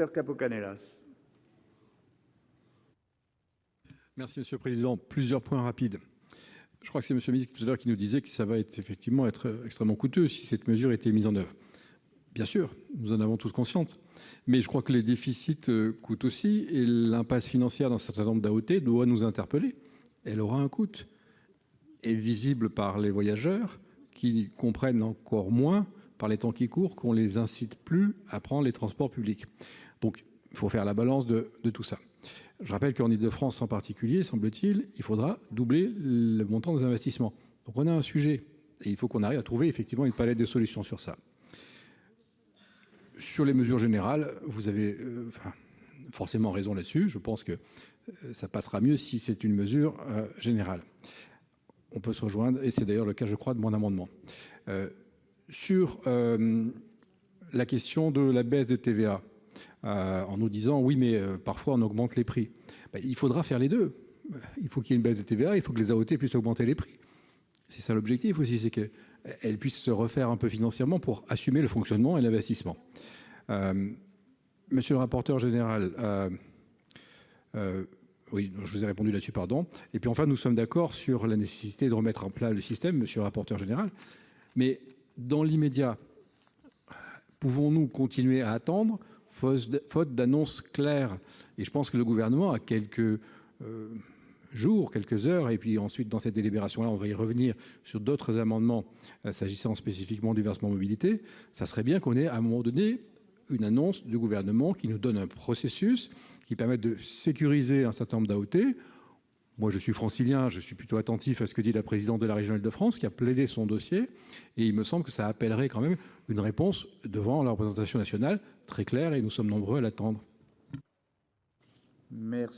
Capo-Canellas. Merci, Monsieur le Président. Plusieurs points rapides. Je crois que c'est Monsieur le ministre tout à l'heure qui nous disait que ça va effectivement être extrêmement coûteux si cette mesure était mise en œuvre. Bien sûr, nous en avons tous conscience. Mais je crois que les déficits coûtent aussi et l'impasse financière d'un certain nombre d'AOT doit nous interpeller. Elle aura un coût. Et visible par les voyageurs qui comprennent encore moins par les temps qui courent qu'on ne les incite plus à prendre les transports publics. Donc, il faut faire la balance de tout ça. Je rappelle qu'en Île-de-France en particulier, semble-t-il, il faudra doubler le montant des investissements. Donc, on a un sujet et il faut qu'on arrive à trouver effectivement une palette de solutions sur ça. Sur les mesures générales, vous avez forcément raison là-dessus. Je pense que ça passera mieux si c'est une mesure générale. On peut se rejoindre, et c'est d'ailleurs le cas, je crois, de mon amendement. Sur la question de la baisse de TVA, en nous disant, oui, mais parfois on augmente les prix. Il faudra faire les deux. Il faut qu'il y ait une baisse de TVA, il faut que les AOT puissent augmenter les prix. C'est ça l'objectif aussi, c'est qu'elles puissent se refaire un peu financièrement pour assumer le fonctionnement et l'investissement. Monsieur le rapporteur général, oui, je vous ai répondu là-dessus, pardon. Et puis enfin, nous sommes d'accord sur la nécessité de remettre en place le système, monsieur le rapporteur général. Mais dans l'immédiat, pouvons-nous continuer à attendre, faute d'annonces claires? Et je pense que le gouvernement a quelques jours, quelques heures, et puis ensuite, dans cette délibération-là, on va y revenir sur d'autres amendements s'agissant spécifiquement du versement mobilité. Ça serait bien qu'on ait, à un moment donné, une annonce du gouvernement qui nous donne un processus qui permette de sécuriser un certain nombre d'AOT. Moi, je suis francilien, je suis plutôt attentif à ce que dit la présidente de la région Île-de-France, qui a plaidé son dossier, et il me semble que ça appellerait quand même une réponse devant la représentation nationale très claire, et nous sommes nombreux à l'attendre. Merci.